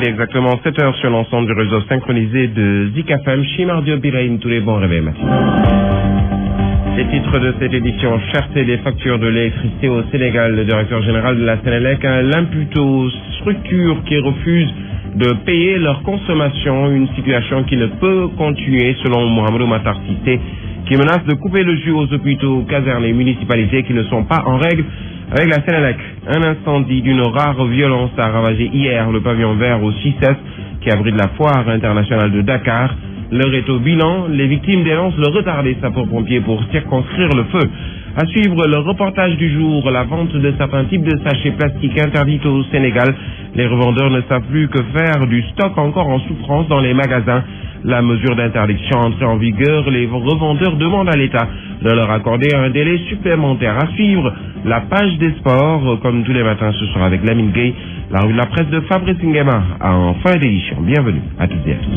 Il est exactement 7 heures sur l'ensemble du réseau synchronisé de Zik FM. Chimardio Biraïm, tous les bons réveils matins. Les titres de cette édition: cherté des factures de l'électricité au Sénégal. Le directeur général de la Sénélec l'impute aux structures qui refusent de payer leur consommation, une situation qui ne peut continuer selon Mohamedou Matar Cissé, qui menace de couper le jus aux hôpitaux, casernes et municipalités qui ne sont pas en règle avec la Sénélec. Un incendie d'une rare violence a ravagé hier le pavillon vert au 6S qui abrite la foire internationale de Dakar. L'heure est au bilan. Les victimes dénoncent le retard des sapeurs-pompiers pour circonscrire le feu. À suivre le reportage du jour, la vente de certains types de sachets plastiques interdits au Sénégal. Les revendeurs ne savent plus que faire du stock encore en souffrance dans les magasins. La mesure d'interdiction entrée en vigueur, les revendeurs demandent à l'État de leur accorder un délai supplémentaire. À suivre la page des sports, comme tous les matins, ce sera avec Lamine Gueye, la revue de la presse de Fabrice Nguema en fin d'édition. Bienvenue à toutes et à tous.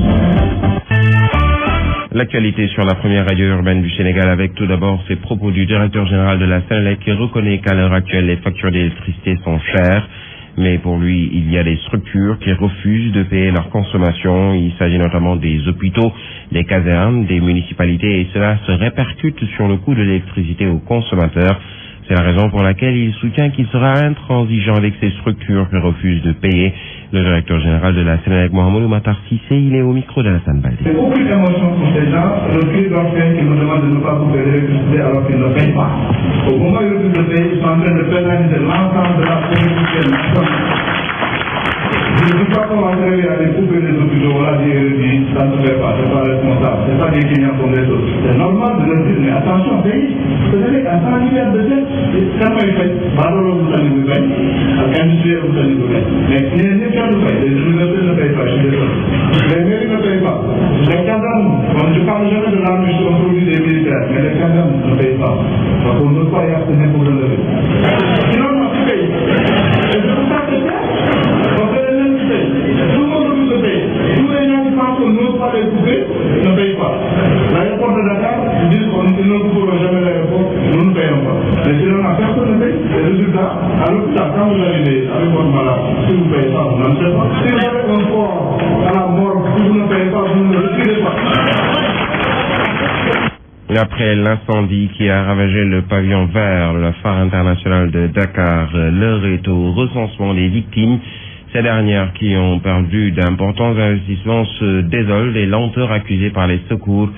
L'actualité sur la première radio urbaine du Sénégal avec tout d'abord ces propos du directeur général de la Sénélec qui reconnaît qu'à l'heure actuelle les factures d'électricité sont chères. Mais pour lui, il y a des structures qui refusent de payer leur consommation. Il s'agit notamment des hôpitaux, des casernes, des municipalités et cela se répercute sur le coût de l'électricité aux consommateurs. C'est la raison pour laquelle il soutient qu'il sera intransigeant avec ces structures qui refusent de payer. Le directeur général de la Sénélec, Mohamedou Matar Cissé, il est au micro d'Alassane Baldé. Il y a beaucoup d'émotions pour ces gens. Le prix d'enseigne qui nous demande de ne pas couper l'électricité alors qu'ils ne payent pas. Au moment où ils refusent de payer, ils sont en train de pénaliser l'ensemble de la communauté nationale. Je ne dis pas qu'on va arriver à les couper les hôpitaux, on l'a dit, ça ne se fait pas, c'est pas responsable, c'est pas des clients comme les autres. C'est normal de leur dire, mais attention, pays, vous savez, à 100 milliards de dettes, comment ils payent? Barolo vous allez vous payer, industriel vous allez vous payer. Mais les gens ne payent, les universités ne payent pas, je suis désolé. Les mairies ne payent pas. Les casernes, je ne parle jamais de l'armée sur le produit des militaires, mais les casernes ne payent pas. Parce qu'on ne peut pas y actionner pour le lever. Sinon, non, tu payes. Et c'est pour ça que c'est ça. Tout le monde refuse de payer. Tous les gens qui pensent qu'on ne peut pas les couper ne payent pas. L'aéroport de Dakar, ils disent qu'on ne couperont jamais l'aéroport, nous ne payons pas. Mais sinon, personne ne paye. Les résultats, à l'hôpital, quand vous arrivez avec votre malade, si vous ne payez pas, vous n'en savez pas. Si vous avez un corps à la mort, si vous ne payez pas, vous ne le retirez pas. Après l'incendie qui a ravagé le pavillon vert de la foire internationale de Dakar, l'heure est au recensement des victimes. Ces dernières qui ont perdu d'importants investissements se désolent des lenteurs accusées par les secours.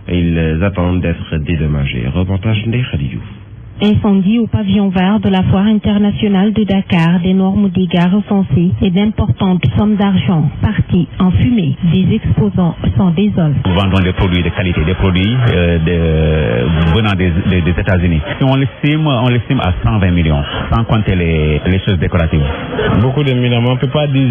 Ils attendent d'être dédommagés. Reportage de Khadijou. Incendie au pavillon vert de la foire internationale de Dakar, d'énormes dégâts recensés et d'importantes sommes d'argent parties en fumée. Des exposants s'en désolent. Nous vendons des produits de qualité, des produits venant des États-Unis. Si on l'estime à 120 millions, sans compter les choses décoratives. Beaucoup de millions, on ne peut pas dire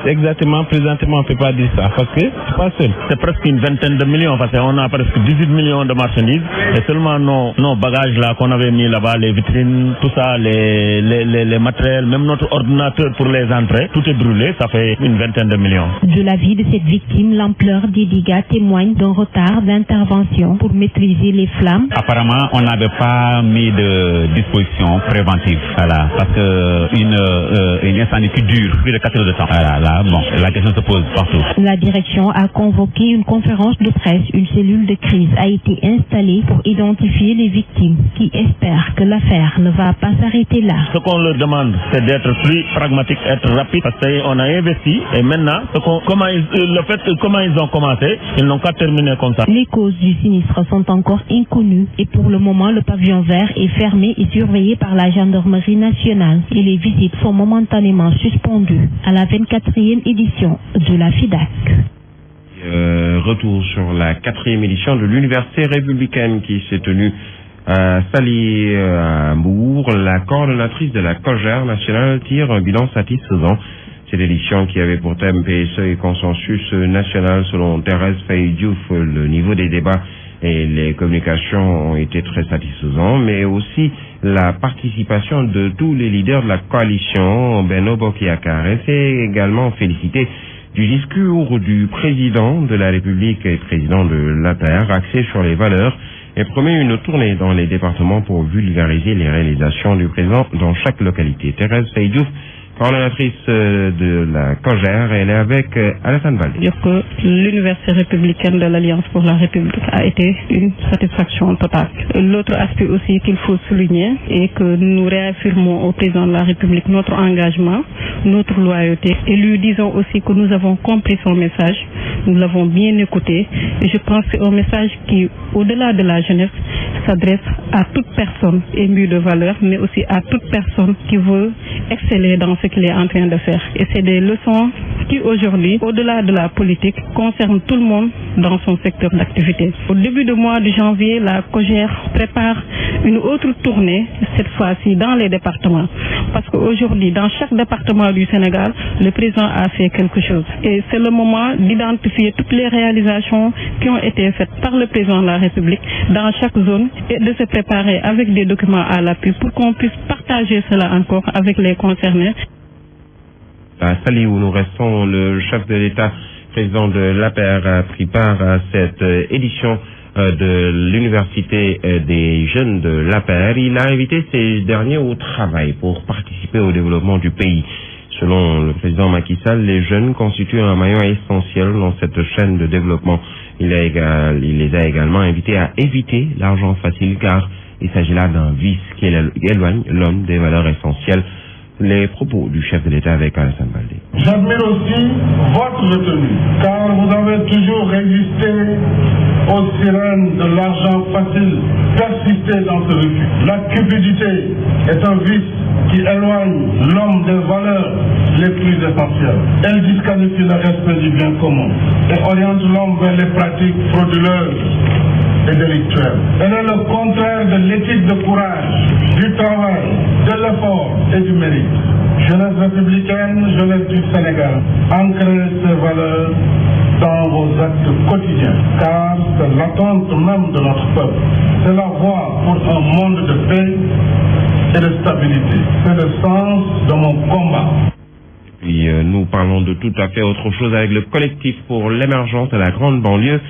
exactement, présentement on ne peut pas dire ça, parce que c'est pas seul. C'est presque une vingtaine de millions, parce qu'on a presque 18 millions de marchandises, et seulement nos bagages là qu'on avait mis là-bas, les vitrines, tout ça, les matériels, même notre ordinateur pour les entrées, tout est brûlé, ça fait une vingtaine de millions. De l'avis de cette victime, l'ampleur des dégâts témoigne d'un retard d'intervention pour maîtriser les flammes. Apparemment, on n'avait pas mis de disposition préventive, voilà, parce que une incendie qui dure plus de 4 heures de temps, voilà, là, bon, la question se pose partout. La direction a convoqué une conférence de presse. Une cellule de crise a été installée pour identifier les victimes qui espèrent que l'affaire ne va pas s'arrêter là. Ce qu'on leur demande, c'est d'être plus pragmatique, être rapide, parce qu'on a investi et maintenant, comment ils ont commencé, ils n'ont qu'à terminer comme ça. Les causes du sinistre sont encore inconnues et pour le moment, le pavillon vert est fermé et surveillé par la gendarmerie nationale et les visites sont momentanément suspendues à la 24e édition de la FIDAC. Retour sur la 4e édition de l'Université républicaine qui s'est tenue à Sali, à Mbour. La coordonnatrice de la COJER nationale tire un bilan satisfaisant. Cette édition qui avait pour thème PSE et consensus national selon Thérèse Faye-Diouf, le niveau des débats et les communications ont été très satisfaisants, mais aussi la participation de tous les leaders de la coalition Benno Bokk Yakaar. Elle s'est également félicitée du discours du président de la République et président de l'APR axé sur les valeurs et promet une tournée dans les départements pour vulgariser les réalisations du président dans chaque localité. Thérèse Faye-Diouf coordonnatrice de la COJER. Elle est avec Alassane Baldé. Dire que l'Université républicaine de l'Alliance pour la République a été une satisfaction totale. L'autre aspect aussi qu'il faut souligner est que nous réaffirmons au président de la République notre engagement, notre loyauté, et lui disons aussi que nous avons compris son message, nous l'avons bien écouté, et je pense que c'est un message qui, au-delà de la jeunesse, s'adresse à toute personne émue de valeur, mais aussi à toute personne qui veut exceller dans ce qu'il est en train de faire. Et c'est des leçons qui aujourd'hui, au-delà de la politique, concernent tout le monde dans son secteur d'activité. Au début du mois de janvier, la COJER prépare une autre tournée, cette fois-ci dans les départements. Parce qu'aujourd'hui, dans chaque département du Sénégal, le président a fait quelque chose. Et c'est le moment d'identifier toutes les réalisations qui ont été faites par le président de la République dans chaque zone et de se préparer avec des documents à l'appui pour qu'on puisse partager cela encore avec les concernés. À Saly, où nous restons, le chef de l'État, président de l'APR, a pris part à cette édition de l'Université des jeunes de l'APR. Il a invité ces derniers au travail pour participer au développement du pays. Selon le président Macky Sall, les jeunes constituent un maillon essentiel dans cette chaîne de développement. Il les a également invités à éviter l'argent facile, car il s'agit là d'un vice qui éloigne l'homme des valeurs essentielles. Les propos du chef de l'État avec Alassane Baldé. J'admire aussi votre retenue, car vous avez toujours résisté aux sirènes de l'argent facile, persisté dans ce refus. La cupidité est un vice qui éloigne l'homme des valeurs les plus essentielles. Elle disqualifie le respect du bien commun et oriente l'homme vers les pratiques frauduleuses et délictuelles. Elle est le contraire de l'éthique de courage, du travail, de l'effort et du mérite. Jeunesse républicaine, jeunesse du Sénégal, ancrez ces valeurs dans vos actes quotidiens, car c'est l'attente même de notre peuple. C'est la voie pour un monde de paix et de stabilité. C'est le sens de mon combat. Puis nous parlons de tout à fait autre chose avec le collectif pour l'émergence de la grande banlieue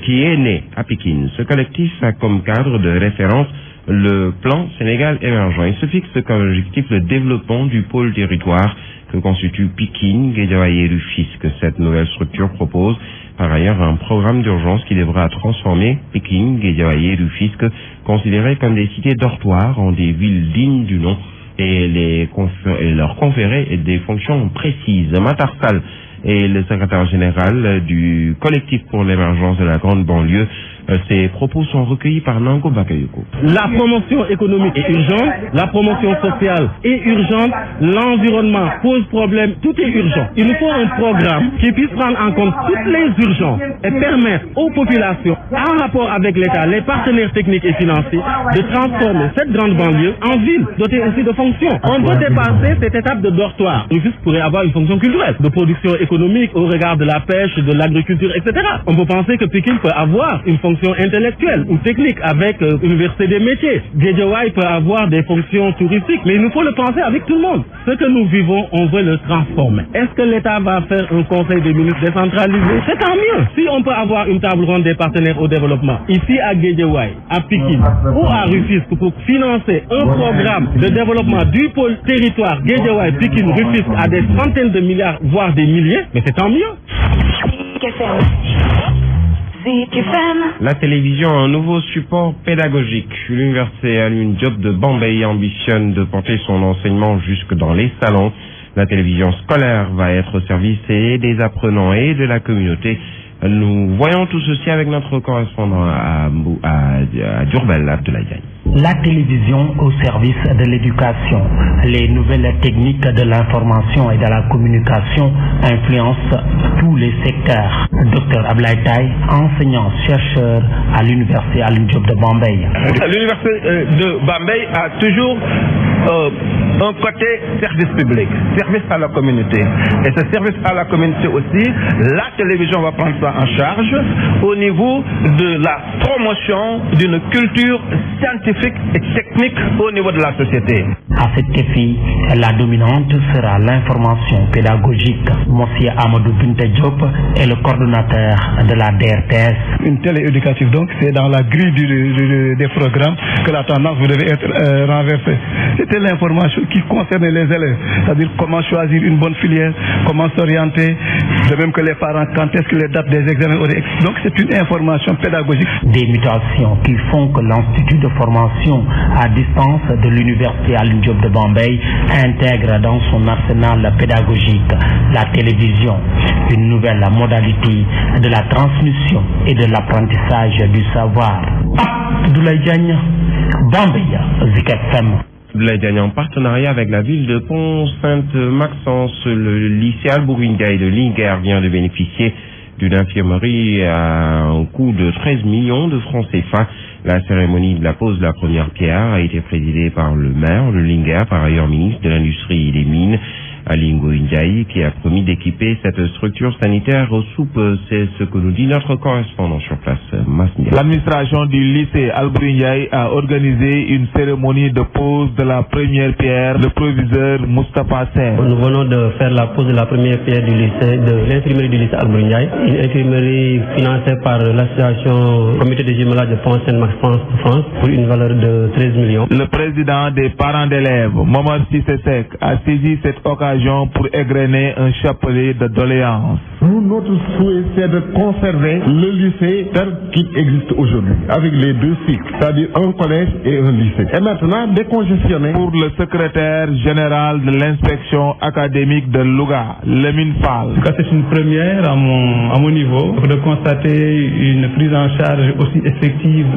qui est né à Pikine. Ce collectif a comme cadre de référence le plan Sénégal émergent. Il se fixe comme objectif le développement du pôle territoire que constitue Pikine, Guédiawaye et Rufisque. Cette nouvelle structure propose par ailleurs un programme d'urgence qui devra transformer Pikine, Guédiawaye et Rufisque, considérés comme des cités dortoirs, en des villes dignes du nom et leur conférer des fonctions précises. Matar Sall est le secrétaire général du collectif pour l'émergence de la grande banlieue. Ces propos sont recueillis par Nango Bakayoko. La promotion économique est urgente, la promotion sociale est urgente, l'environnement pose problème, tout est urgent. Il nous faut un programme qui puisse prendre en compte toutes les urgences et permettre aux populations, en rapport avec l'État, les partenaires techniques et financiers, de transformer cette grande banlieue en ville, dotée aussi de fonctions. On peut dépasser cette étape de dortoir. Le fisc pourrait avoir une fonction culturelle, de production économique au regard de la pêche, de l'agriculture, etc. On peut penser que Pikine peut avoir une fonction intellectuelle ou technique avec l'université des métiers. Guédiawaye peut avoir des fonctions touristiques, mais il nous faut le penser avec tout le monde. Ce que nous vivons, on veut le transformer. Est-ce que l'État va faire un conseil des ministres décentralisé? C'est tant mieux. Si on peut avoir une table ronde des partenaires au développement, ici à Guédiawaye, à Pikine ou à Rufisque, pour financer un programme de développement du pôle territoire Guédiawaye, Pikine, Rufisque à des centaines de milliards, voire des milliers, mais c'est tant mieux. La télévision a un nouveau support pédagogique. L'université Alioune Diop de Bambey ambitionne de porter son enseignement jusque dans les salons. La télévision scolaire va être au service et des apprenants et de la communauté. Nous voyons tout ceci avec notre correspondant à Diourbel, Abdoulaye Diagne. La télévision au service de l'éducation. Les nouvelles techniques de l'information et de la communication influencent tous les secteurs. Dr Abdoulaye Taye, enseignant-chercheur à l'université Alioune Diop de Bambey. L'université de Bambey a toujours un côté service public, service à la communauté. Et ce service à la communauté aussi, la télévision va prendre ça en charge au niveau de la promotion d'une culture scientifique et technique au niveau de la société. À cet effet, la dominante sera l'information pédagogique. Monsieur Amadou Binte Diop est le coordonnateur de la DRTS. Une télé éducative, donc, c'est dans la grille des programmes que la tendance devait être renversée. C'est c'était l'information qui concernait les élèves, c'est-à-dire comment choisir une bonne filière, comment s'orienter, de même que les parents, quand est-ce que les dates des examens auraient. Donc c'est une information pédagogique. Des mutations qui font que l'Institut de formation à distance de l'Université Alioune Diop de Bambey intègre dans son arsenal pédagogique la télévision, une nouvelle modalité de la transmission et de l'apprentissage du savoir. Abdoulaye Diagne, Bambey, Zik FM. Abdoulaye Diagne en partenariat avec la ville de Pont-Sainte-Maxence, le lycée Alboury Ndiaye de Linguère vient de bénéficier d'une infirmerie à un coût de 13 millions de francs CFA. La cérémonie de la pose de la première pierre a été présidée par le maire de Linguère, par ailleurs ministre de l'Industrie et des Mines, Ali Ngouille Ndiaye, qui a promis d'équiper cette structure sanitaire aux soupes. C'est ce que nous dit notre correspondant sur place, Masnia. L'administration du lycée Alboury Ndiaye a organisé une cérémonie de pose de la première pierre. Le proviseur Moustapha Sen. Nous venons de faire la pose de la première pierre du lycée, de l'imprimerie du lycée Alboury Ndiaye, une imprimerie financée par l'association Comité de jumelage de Pont-Sainte-Maxence France pour une valeur de 13 millions. Le président des parents d'élèves, Momar Sissek, a saisi cette occasion pour égrener un chapelet de doléances. Nous, notre souhait, c'est de conserver le lycée tel qu'il existe aujourd'hui, avec les deux cycles, c'est-à-dire un collège et un lycée. Et maintenant, décongestionner. Pour le secrétaire général de l'inspection académique de Louga, Lemine Fall. C'est une première à mon niveau de constater une prise en charge aussi effective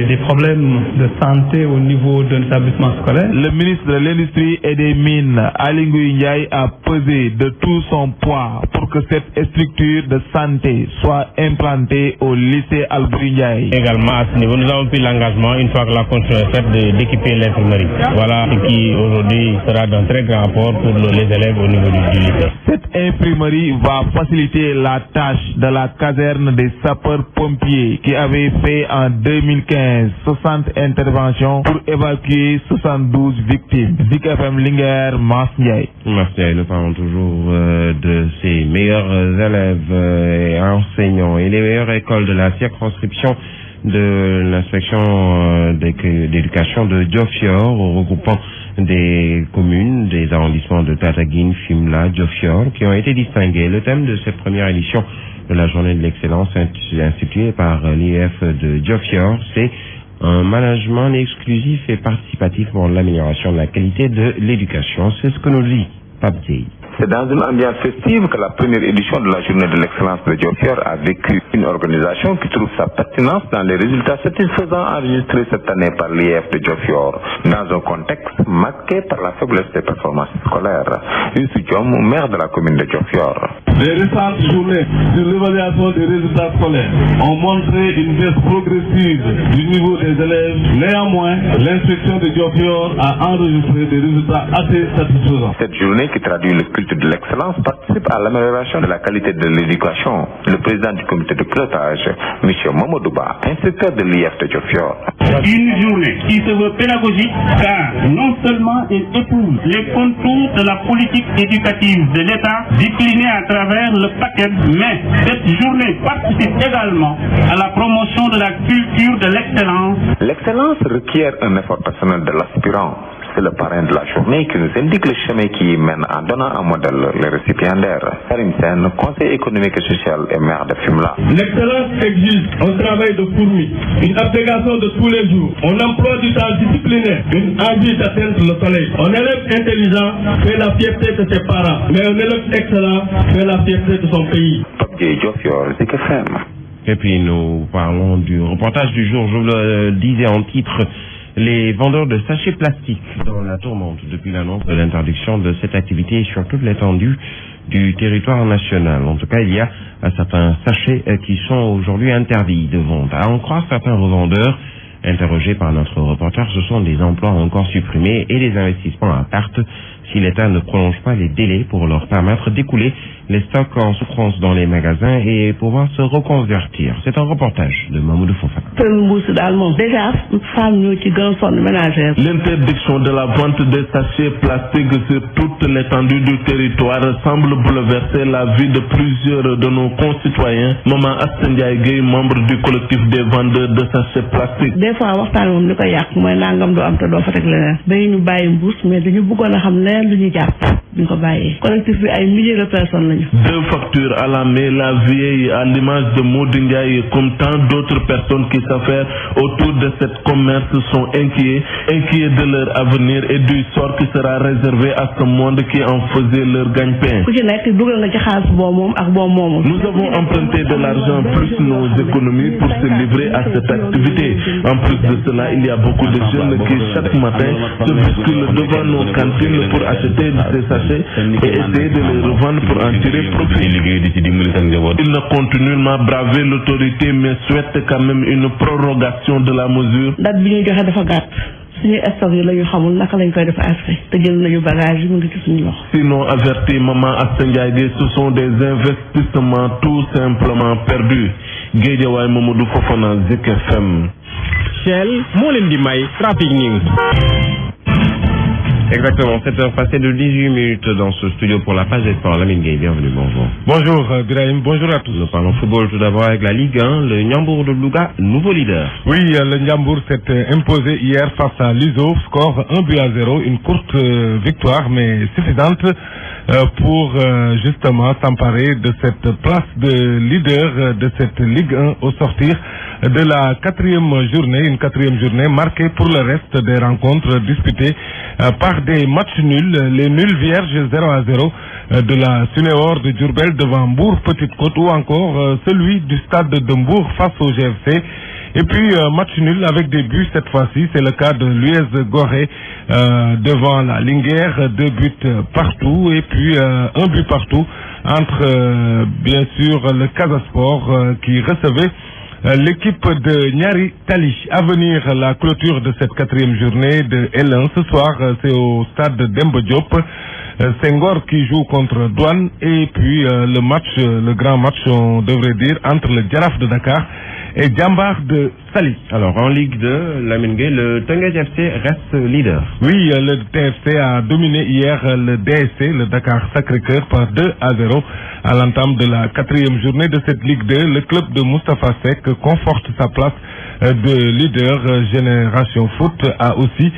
des problèmes de santé au niveau d'un établissement scolaire. Le ministre de l'Industrie et des Mines, Ali Ngouille Ndiaye, a pesé de tout son poids pour que cette structure de santé soit implantée au lycée Alboury Ndiaye. Également à ce niveau, nous avons pris l'engagement, une fois que la construction est faite, d'équiper l'infirmerie. Voilà ce qui aujourd'hui sera d'un très grand apport pour les élèves au niveau du lycée. Cette imprimerie va faciliter la tâche de la caserne des sapeurs-pompiers qui avait fait en 2015 60 interventions pour évacuer 72 victimes. Zik FM Linguère, Mas Ndiaye. Mas Ndiaye, nous parlons toujours de ses meilleurs élèves et enseignants et les meilleures écoles de la circonscription de l'inspection d'éducation de Diofior, regroupant des communes, des arrondissements de Tataguine, Fimela, Diofior, qui ont été distingués. Le thème de cette première édition de la journée de l'excellence instituée par l'IEF de Diofior, c'est un management exclusif et participatif pour l'amélioration de la qualité de l'éducation. C'est ce que nous dit Pape Dieye. C'est dans une ambiance festive que la première édition de la journée de l'excellence de Diofior a vécu. Une organisation qui trouve sa pertinence dans les résultats satisfaisants enregistrés cette année par l'IEF de Diofior, dans un contexte marqué par la faiblesse des performances scolaires. Youssou Diom, maire de la commune de Diofior. Les récentes journées de l'évaluation des résultats scolaires ont montré une baisse progressive du niveau des élèves. Néanmoins, l'inspection de Diofior a enregistré des résultats assez satisfaisants. Cette journée qui traduit le culte de l'excellence participe à l'amélioration de la qualité de l'éducation. Le président du comité de pilotage, M. Momodouba, inspecteur de l'IEF de Diofior. Une journée qui se veut pédagogique car non seulement elle épouse les contours de la politique éducative de l'État déclinée à travers le paquet, mais cette journée participe également à la promotion de la culture de l'excellence. L'excellence requiert un effort personnel de l'aspirant. C'est le parrain de la journée qui nous indique le chemin qui mène en donnant un modèle les récipiendaires. Karim Sen, conseiller économique et social et maire de Fimela. L'excellence exige un travail de fourmi, une abnégation de tous les jours, un emploi du temps discipliné, une envie d'atteindre le soleil. Un élève intelligent fait la fierté de ses parents, mais un élève excellent fait la fierté de son pays. Et puis nous parlons du reportage du jour. Je vous le disais en titre, les vendeurs de sachets plastiques dans la tourmente depuis l'annonce de l'interdiction de cette activité sur toute l'étendue du territoire national. En tout cas, il y a certains sachets qui sont aujourd'hui interdits de vente. À en croire certains revendeurs interrogés par notre reporter, ce sont des emplois encore supprimés et des investissements à perte. si l'État ne prolonge pas les délais pour leur permettre d'écouler les stocks en souffrance dans les magasins et pouvoir se reconvertir. C'est un reportage de Mamoudou Fofana. L'interdiction de la vente des sachets plastiques sur toute l'étendue du territoire semble bouleverser la vie de plusieurs de nos concitoyens. Maman Astendiaye Gueye, membre du collectif des vendeurs de sachets plastiques. Des fois, deux factures à la main, la vieille à l'image de Moudingaï, comme tant d'autres personnes qui s'affairent autour de cette commerce sont inquiets de leur avenir et du sort qui sera réservé à ce monde qui en faisait leur gagne-pain. Nous avons emprunté de l'argent plus nos économies pour se livrer à cette activité. En plus de cela, il y a beaucoup de jeunes qui chaque matin se bousculent devant nos cantines pour acheter ces sachets et essayer de les revendre pour en tirer profit. Ils ne comptent nullement braver l'autorité mais souhaitent quand même une prorogation de la mesure. Sinon, averti Maman Astendiaye, ce sont des investissements tout simplement perdus. Guédiawaye Mamadou Fofana, Zik FM. Shell, Molindimay, Traffic News. Exactement, 7h passées de 18 minutes dans ce studio pour la page des sports. Lamine Gueye, bienvenue, bonjour. Bonjour Birahim, bonjour à tous. Nous parlons football tout d'abord avec la Ligue 1, le Ndiambour de Louga, nouveau leader. Oui, le Ndiambour s'est imposé hier face à l'ISO, score 1-0, une courte victoire mais suffisante pour justement s'emparer de cette place de leader de cette Ligue 1 au sortir de la quatrième journée, une quatrième journée marquée pour le reste des rencontres disputées par des matchs nuls, les nuls vierges 0-0 de la Sunéor de Diourbel devant Mbour Petite Côte ou encore celui du stade de Mbour face au GFC. Et puis match nul avec des buts cette fois-ci, c'est le cas de l'US Gorée devant la Linguère, 2 buts partout et puis 1 but partout entre bien sûr le Casasport qui recevait l'équipe de Nyari Tali. À venir la clôture de cette quatrième journée de L1 ce soir, c'est au stade de Demba Diop. Senghor qui joue contre Douane et puis le grand match on devrait dire entre le Djaraf de Dakar et Djambar de Sali. Alors en Ligue 2, Lamine Gueye, le Teungueth FC reste leader. Oui, le TFC a dominé hier le DSC, le Dakar Sacré-Cœur par 2-0 à l'entame de la quatrième journée de cette Ligue 2. Le club de Moustapha Seck conforte sa place de leader. Génération Foot a aussi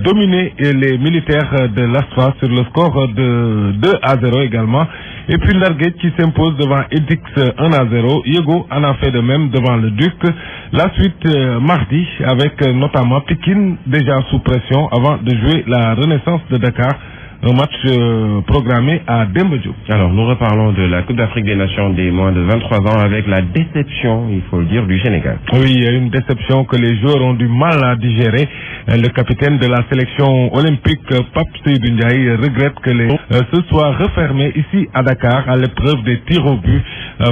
dominé les militaires de l'ASFA sur le score de 2-0 également. Et puis Ndarguet qui s'impose devant Edix 1-0. Yego en a fait de même devant le Duc. La suite mardi avec notamment Pikine déjà sous pression avant de jouer la Renaissance de Dakar. Un match programmé à Demba Diop. Alors nous reparlons de la Coupe d'Afrique des Nations des moins de 23 ans avec la déception, il faut le dire, du Sénégal. Oui, une déception que les joueurs ont du mal à digérer. Le capitaine de la sélection olympique, Pape Seydou Ndiaye, regrette que les se soient refermés ici à Dakar à l'épreuve des tirs au but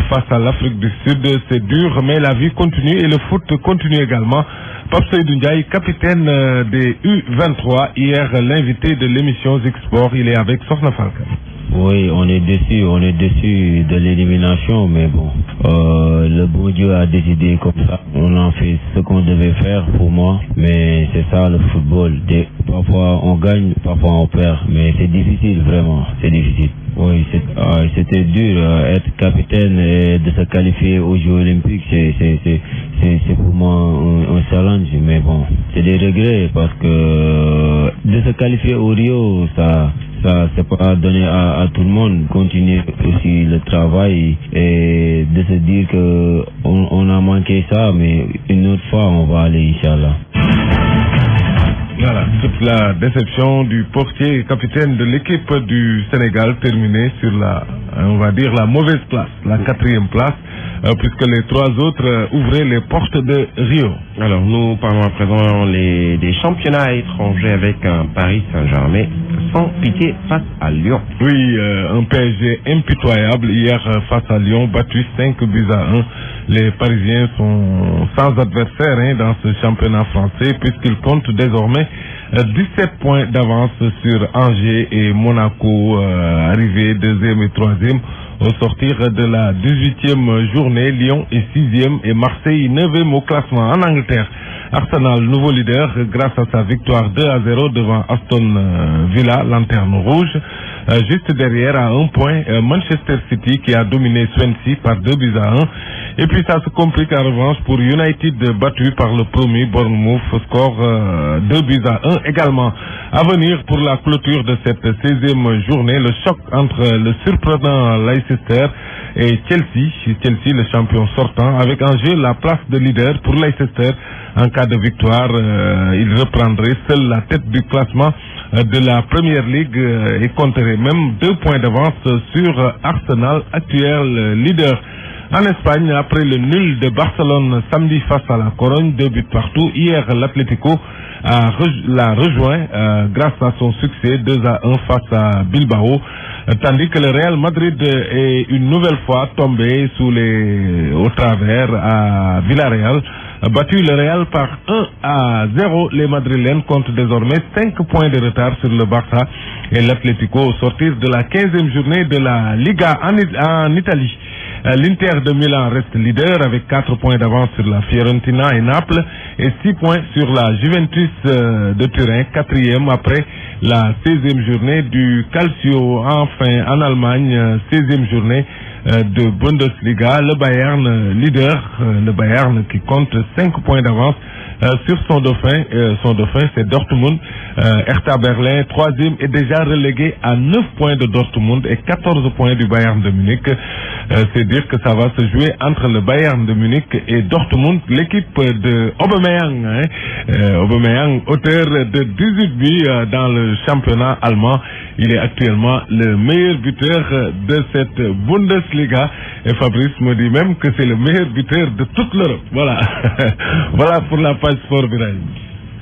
face à l'Afrique du Sud. C'est dur, mais la vie continue et le foot continue également. Pape Seydou Ndiaye, capitaine des U23, hier l'invité de l'émission Zik Sport, il est avec Sofna Falcon. Oui, on est déçu de l'élimination, mais bon, le bon Dieu a décidé comme ça. On en fait ce qu'on devait faire pour moi, mais c'est ça le football. Parfois on gagne, parfois on perd, mais c'est difficile vraiment, c'est difficile. Oui, c'était dur, être capitaine et de se qualifier aux Jeux Olympiques, c'est pour moi un challenge, mais bon, c'est des regrets parce que de se qualifier au Rio, ça c'est pas donné à tout le monde. Continuer aussi le travail et de se dire que on a manqué ça, mais une autre fois on va aller, Inch'Allah. Voilà, toute la déception du portier et capitaine de l'équipe du Sénégal terminée sur on va dire la mauvaise place, la quatrième place, puisque les trois autres ouvraient les portes de Rio. Alors nous parlons à présent des championnats étrangers avec un Paris Saint-Germain sans pitié face à Lyon. Oui, un PSG impitoyable hier face à Lyon, battu 5-1. Les Parisiens sont sans adversaire dans ce championnat français puisqu'ils comptent désormais 17 points d'avance sur Angers et Monaco, arrivés 2e et 3e. Au sortir de la 18e journée, Lyon est 6e et Marseille 9e au classement. En Angleterre, Arsenal, nouveau leader grâce à sa victoire 2-0 devant Aston Villa, lanterne rouge. Juste derrière, à 1 point, Manchester City qui a dominé Swansea par 2-1. Et puis ça se complique en revanche pour United battu par le premier Bournemouth, score 2-1 également. À venir pour la clôture de cette 16e journée, le choc entre le surprenant Leicester et Chelsea. Chelsea, le champion sortant, avec en jeu la place de leader pour Leicester. En cas de victoire, il reprendrait seul la tête du classement de la Premier League et compterait même 2 points d'avance sur Arsenal, actuel leader. En Espagne, après le nul de Barcelone samedi face à la Corogne, 2 buts partout, hier l'Atlético l'a rejoint grâce à son succès 2-1 face à Bilbao, tandis que le Real Madrid est une nouvelle fois tombé au travers à Villarreal. Battu le Real par 1-0, les Madrilènes comptent désormais 5 points de retard sur le Barça et l'Atlético au sortir de la 15e journée de la Liga en Italie. L'Inter de Milan reste leader avec 4 points d'avance sur la Fiorentina et Naples et 6 points sur la Juventus de Turin, 4e après la 16e journée du Calcio. Enfin, en Allemagne, 16e journée de Bundesliga, le Bayern leader, le Bayern qui compte 5 points d'avance sur son dauphin c'est Dortmund. Hertha Berlin, 3e, est déjà relégué à 9 points de Dortmund et 14 points du Bayern de Munich. C'est dire que ça va se jouer entre le Bayern de Munich et Dortmund, l'équipe de Aubameyang. Aubameyang, auteur de 18 buts dans le championnat allemand. Il est actuellement le meilleur buteur de cette Bundesliga. Et Fabrice me dit même que c'est le meilleur buteur de toute l'Europe. Voilà. Voilà pour la page sport, Birahim.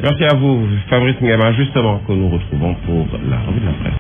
Merci à vous, Fabrice Ngema, justement, que nous retrouvons pour la revue de la presse.